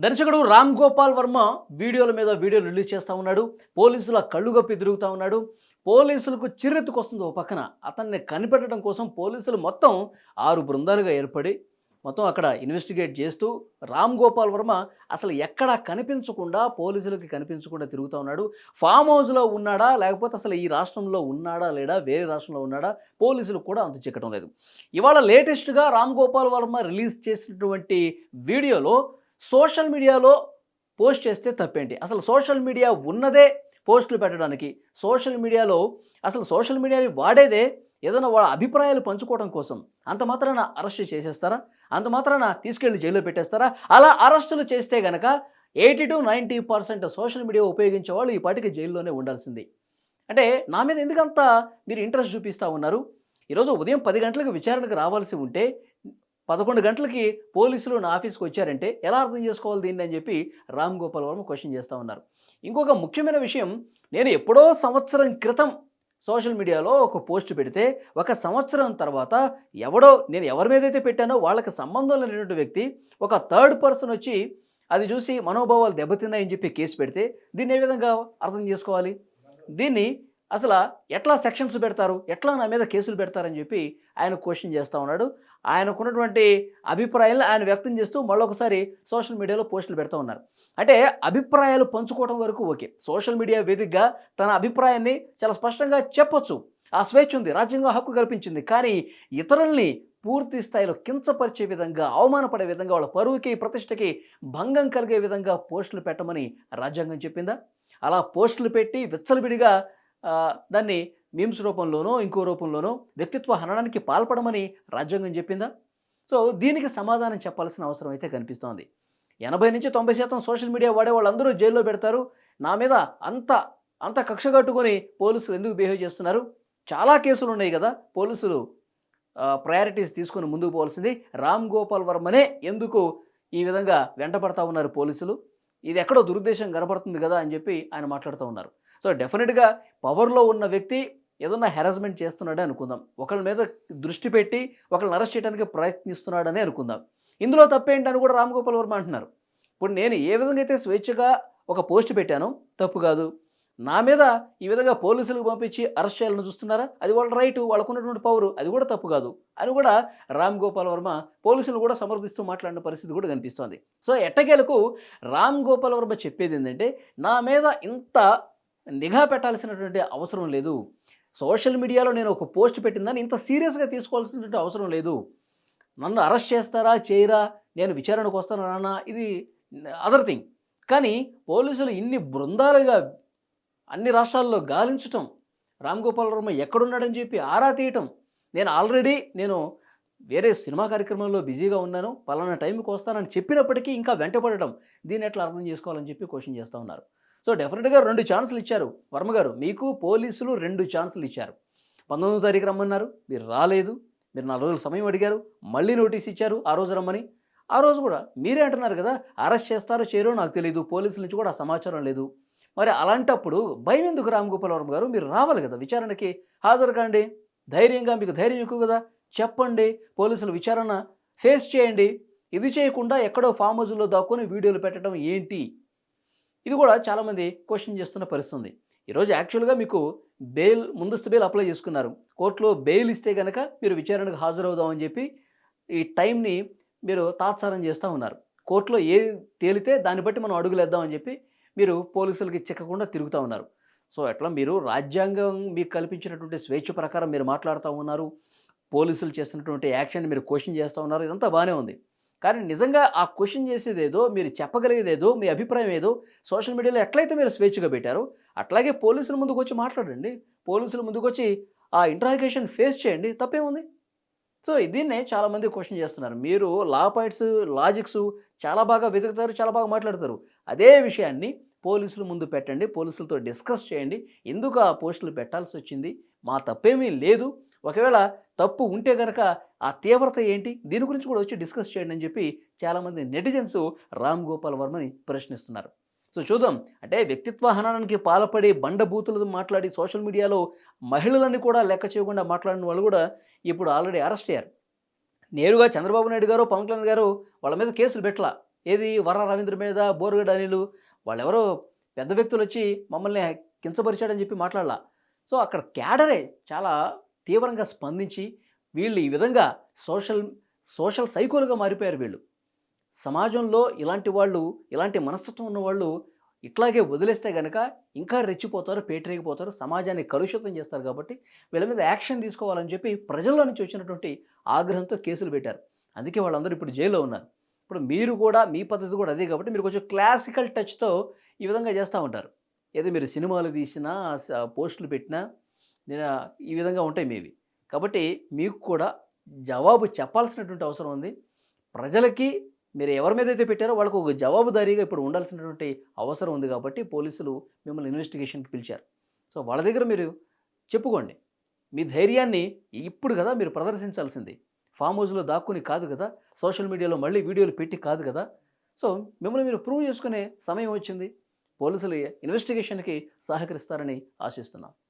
దర్శకుడు రామ్ గోపాల్ వర్మ వీడియోల మీద వీడియోలు రిలీజ్ చేస్తూ ఉన్నాడు. పోలీసుల కళ్ళుగప్పి తిరుగుతూ ఉన్నాడు. పోలీసులకు చిర్రెత్తుకొస్తుంది ఓ పక్కన. అతన్ని కనిపెట్టడం కోసం పోలీసులు మొత్తం 6 బృందాలుగా ఏర్పడి మొత్తం అక్కడ ఇన్వెస్టిగేట్ చేస్తూ రామ్ గోపాల్ వర్మ అసలు ఎక్కడా కనిపించకుండా పోలీసులకి కనిపించకుండా తిరుగుతూ ఉన్నాడు. ఫామ్ హౌస్‌లో ఉన్నాడా? లేకపోతే అసలు ఈ రాష్ట్రంలో ఉన్నాడా? లేడా? వేరే రాష్ట్రంలో ఉన్నాడా? పోలీసులకు కూడా అంతు చిక్కటం లేదు. ఇవాళ లేటెస్ట్‌గా రామ్ గోపాల్ వర్మ రిలీజ్ చేసినటువంటి వీడియోలో సోషల్ మీడియాలో పోస్ట్ చేస్తే తప్పేంటి? అసలు సోషల్ మీడియా ఉన్నదే పోస్టులు పెట్టడానికి. సోషల్ మీడియాలో అసలు సోషల్ మీడియాని వాడేదే ఏదైనా వాళ్ళ అభిప్రాయాలు పంచుకోవడం కోసం. అంత మాత్రాన అరెస్ట్ చేసేస్తారా? అంత మాత్రాన తీసుకెళ్ళి జైల్లో పెట్టేస్తారా? అలా అరెస్టులు చేస్తే గనక 80-90% సోషల్ మీడియా ఉపయోగించే వాళ్ళు ఈ పాటికి జైల్లోనే ఉండాల్సింది. అంటే నా మీద ఎందుకంత మీరు ఇంట్రెస్ట్ చూపిస్తా ఉన్నారు? ఈరోజు ఉదయం 10 గంటలకు విచారణకు రావాల్సి ఉంటే 11 గంటలకి పోలీసులు నా ఆఫీస్‌కి వచ్చారంటే ఎలా అర్థం చేసుకోవాలి దీన్ని అని చెప్పి రామ్ గోపాల్ వర్మ క్వెషన్ చేస్తా ఉన్నారు. ఇంకొక ముఖ్యమైన విషయం, నేను ఎప్పుడో సంవత్సరం క్రితం సోషల్ మీడియాలో ఒక పోస్ట్ పెడితే ఒక సంవత్సరం తర్వాత నేను ఎవరి మీదైతే పెట్టానో వాళ్ళకి సంబంధం లేనటువంటి వ్యక్తి ఒక థర్డ్ పర్సన్ వచ్చి అది చూసి మనోభావాలు దెబ్బతిన్నాయని చెప్పి కేసు పెడితే దీన్ని ఏ విధంగా అర్థం చేసుకోవాలి? దీన్ని అసలు ఎట్లా సెక్షన్స్ పెడతారు? ఎట్లా నా మీద కేసులు పెడతారని చెప్పి ఆయన క్వెషన్ చేస్తూ ఉన్నాడు. ఆయనకున్నటువంటి అభిప్రాయాలను ఆయన వ్యక్తం చేస్తూ మళ్ళొకసారి సోషల్ మీడియాలో పోస్టులు పెడతా ఉన్నారు. అంటే అభిప్రాయాలు పంచుకోవడం వరకు ఓకే. సోషల్ మీడియా వేదికగా తన అభిప్రాయాన్ని చాలా స్పష్టంగా చెప్పొచ్చు. ఆ స్వేచ్ఛ ఉంది. రాజ్యాంగం హక్కు కల్పించింది. కానీ ఇతరుల్ని పూర్తి స్థాయిలో కించపరిచే విధంగా, అవమానపడే విధంగా, వాళ్ళ పరువుకి, ప్రతిష్టకి భంగం కలిగే విధంగా పోస్టులు పెట్టమని రాజ్యాంగం చెప్పిందా? అలా పోస్టులు పెట్టి విచ్చలవిడిగా దాన్ని మీమ్స్ రూపంలోనో, ఇంకో రూపంలోనో వ్యక్తిత్వ హననానికి పాల్పడమని రాజ్యాంగం చెప్పిందా? సో దీనికి సమాధానం చెప్పాల్సిన అవసరం అయితే కనిపిస్తోంది. 80-90% సోషల్ మీడియా వాడే వాళ్ళందరూ జైల్లో పెడతారు. నా మీద అంత కక్ష కట్టుకొని పోలీసులు ఎందుకు బిహేవ్ చేస్తున్నారు? చాలా కేసులు ఉన్నాయి కదా! పోలీసులు ప్రయారిటీస్ తీసుకొని ముందుకు పోవాల్సింది. రామ్ గోపాల్ వర్మనే ఎందుకు ఈ విధంగా వెంటపడతా ఉన్నారు పోలీసులు? ఇది ఎక్కడో దురుద్దేశం కనపడుతుంది కదా అని చెప్పి ఆయన మాట్లాడుతూ ఉన్నారు. సో డెఫినెట్‌గా పవర్‌లో ఉన్న వ్యక్తి ఏదన్నా హెరాస్మెంట్ చేస్తున్నాడే అనుకుందాం. ఒకళ్ళ మీద దృష్టి పెట్టి ఒకళ్ళని అరెస్ట్ చేయడానికి ప్రయత్నిస్తున్నాడనే అనుకుందాం. ఇందులో తప్పేంటని కూడా రామ్ గోపాల్ వర్మ అంటున్నారు. ఇప్పుడు నేను ఏ విధంగా అయితే స్వేచ్ఛగా ఒక పోస్ట్ పెట్టానో తప్పు కాదు. నా మీద ఈ విధంగా పోలీసులకు పంపించి అరెస్ట్ చేయాలని చూస్తున్నారా? అది వాళ్ళ రైటు, వాళ్ళకున్నటువంటి పవరు. అది కూడా తప్పు కాదు అని కూడా రామ్ గోపాల్ వర్మ పోలీసులు కూడా సమర్థిస్తూ మాట్లాడిన పరిస్థితి కూడా కనిపిస్తోంది. సో ఎట్టకేలకు రామ్ గోపాల్ వర్మ చెప్పేది ఏంటంటే, నా మీద ఇంత నిఘా పెట్టాల్సినటువంటి అవసరం లేదు. సోషల్ మీడియాలో నేను ఒక పోస్ట్ పెట్టిందని ఇంత సీరియస్‌గా తీసుకోవాల్సినటువంటి అవసరం లేదు. నన్ను అరెస్ట్ చేస్తారా? చేయరా? నేను విచారణకు వస్తానా రానా? ఇది అదర్ థింగ్. కానీ పోలీసులు ఇన్ని బృందాలుగా అన్ని రాష్ట్రాల్లో గాలించటం, రామ్ గోపాల్ వర్మ ఎక్కడున్నాడని చెప్పి ఆరా తీయటం, నేను వేరే సినిమా కార్యక్రమంలో బిజీగా ఉన్నాను, పలానా టైంకి వస్తానని చెప్పినప్పటికీ ఇంకా వెంటపడటం, దీన్ని ఎట్లా అర్థం చేసుకోవాలని చెప్పి క్వెషన్ చేస్తూ ఉన్నారు. సో డెఫినెట్‌గా 2 ఛాన్సులు ఇచ్చారు వర్మ గారు. మీకు పోలీసులు 2 ఛాన్సులు ఇచ్చారు. 19వ తారీఖు రమ్మన్నారు, మీరు రాలేదు. మీరు 4 రోజులు సమయం అడిగారు, మళ్ళీ నోటీస్ ఇచ్చారు ఆ రోజు రమ్మని. ఆ రోజు కూడా మీరే అంటున్నారు కదా, అరెస్ట్ చేస్తారో చేయరో నాకు తెలీదు, పోలీసుల నుంచి కూడా ఆ సమాచారం లేదు. మరి అలాంటప్పుడు భయం ఎందుకు రామ్ గోపాల్ వర్మ గారు? మీరు రావాలి కదా విచారణకి, హాజరు కాండి. ధైర్యంగా, మీకు ధైర్యం ఎక్కువ కదా, చెప్పండి. పోలీసుల విచారణ ఫేస్ చేయండి. ఇది చేయకుండా ఎక్కడో ఫామ్ హౌస్‌లో దాక్కొని వీడియోలు పెట్టడం ఏంటి? ఇది కూడా చాలామంది క్వెషన్ చేస్తున్న పరిస్థితి ఉంది. ఈరోజు యాక్చువల్‌గా మీకు ముందస్తు బెయిల్ అప్లై చేసుకున్నారు. కోర్టులో బెయిల్ ఇస్తే గనక మీరు విచారణకు హాజరవుదామని చెప్పి ఈ టైంని మీరు తాత్సారం చేస్తూ ఉన్నారు. కోర్టులో ఏది తేలితే దాన్ని బట్టి మనం అడుగులేద్దామని చెప్పి మీరు పోలీసులకి చిక్కకుండా తిరుగుతూ ఉన్నారు. సో అట్లా మీరు రాజ్యాంగం మీకు కల్పించినటువంటి స్వేచ్ఛ ప్రకారం మీరు మాట్లాడుతూ ఉన్నారు. పోలీసులు చేస్తున్నటువంటి యాక్షన్‌ని మీరు క్వెషన్ చేస్తూ ఉన్నారు. ఇదంతా బాగానే ఉంది. కానీ నిజంగా ఆ క్వెషన్ చేసేదేదో, మీరు చెప్పగలిగేదేదో, మీ అభిప్రాయం ఏదో సోషల్ మీడియాలో ఎట్లయితే మీరు స్వేచ్ఛగా పెట్టారో అట్లాగే పోలీసుల ముందుకొచ్చి మాట్లాడండి. పోలీసుల ముందుకొచ్చి ఆ ఇంటరాగేషన్ ఫేస్ చేయండి. తప్పేముంది? సో దీన్నే చాలామంది క్వెషన్ చేస్తున్నారు. మీరు లా పాయింట్స్, లాజిక్స్ చాలా బాగా వెతుకుతారు, చాలా బాగా మాట్లాడతారు. అదే విషయాన్ని పోలీసుల ముందు పెట్టండి. పోలీసులతో డిస్కస్ చేయండి. ఎందుకు ఆ పోస్టులు పెట్టాల్సొచ్చింది? మా తప్పేమీ లేదు. ఒకవేళ తప్పు ఉంటే గనక ఆ తీవ్రత ఏంటి? దీని గురించి కూడా వచ్చి డిస్కస్ చేయండి అని చెప్పి చాలామంది నెటిజన్స్ రామ్ గోపాల్ వర్మని ప్రశ్నిస్తున్నారు. సో చూద్దాం. అంటే వ్యక్తిత్వ హననానికి పాల్పడి బండబూతులు మాట్లాడి సోషల్ మీడియాలో మహిళలని కూడా లెక్క చేయకుండా మాట్లాడిన వాళ్ళు కూడా ఇప్పుడు ఆల్రెడీ అరెస్ట్ అయ్యారు. నేరుగా చంద్రబాబు నాయుడు గారు, పవన్ కళ్యాణ్ గారు వాళ్ళ మీద కేసులు పెట్టలా. ఏది వర్ర రవీంద్ర మీద బోరుగడ్డ అనిలు వాళ్ళెవరో పెద్ద వ్యక్తులు వచ్చి మమ్మల్ని కించపరిచాడని చెప్పి మాట్లాడలా. సో అక్కడ క్యాడరే చాలా తీవ్రంగా స్పందించి వీళ్ళు ఈ విధంగా సోషల్ సోషల్ సైకోలుగా మారిపోయారు వీళ్ళు. సమాజంలో ఇలాంటి వాళ్ళు, ఇలాంటి మనస్తత్వం ఉన్నవాళ్ళు ఇట్లాగే వదిలేస్తే గనక ఇంకా రెచ్చిపోతారు, పేటరేగిపోతారు, సమాజాన్ని కలుషితం చేస్తారు కాబట్టి వీళ్ళ మీద యాక్షన్ తీసుకోవాలని చెప్పి ప్రజల్లో నుంచి వచ్చినటువంటి ఆగ్రహంతో కేసులు పెట్టారు. అందుకే వాళ్ళందరూ ఇప్పుడు జైల్‌లో ఉన్నారు. ఇప్పుడు మీరు కూడా మీ పద్ధతి కూడా అదే కాబట్టి మీరు కొంచెం క్లాసికల్ టచ్‌తో ఈ విధంగా చేస్తా ఉంటారు. ఏదో మీరు సినిమాలు తీసినా, పోస్టులు పెట్టినా ఈ విధంగా ఉంటాయి మీవి. కాబట్టి మీకు కూడా జవాబు చెప్పాల్సినటువంటి అవసరం ఉంది. ప్రజలకి మీరు ఎవరి మీదైతే పెట్టారో వాళ్ళకి ఒక జవాబుదారీగా ఇప్పుడు ఉండాల్సినటువంటి అవసరం ఉంది కాబట్టి పోలీసులు మిమ్మల్ని ఇన్వెస్టిగేషన్‌కి పిలిచారు. సో వాళ్ళ దగ్గర మీరు చెప్పుకోండి. మీ ధైర్యాన్ని ఇప్పుడు కదా మీరు ప్రదర్శించాల్సింది. ఫామ్ హౌస్‌లో దాక్కుని కాదు కదా! సోషల్ మీడియాలో మళ్ళీ వీడియోలు పెట్టి కాదు కదా! సో మిమ్మల్ని మీరు ప్రూవ్ చేసుకునే సమయం వచ్చింది. పోలీసులు ఇన్వెస్టిగేషన్‌కి సహకరిస్తారని ఆశిస్తున్నాం.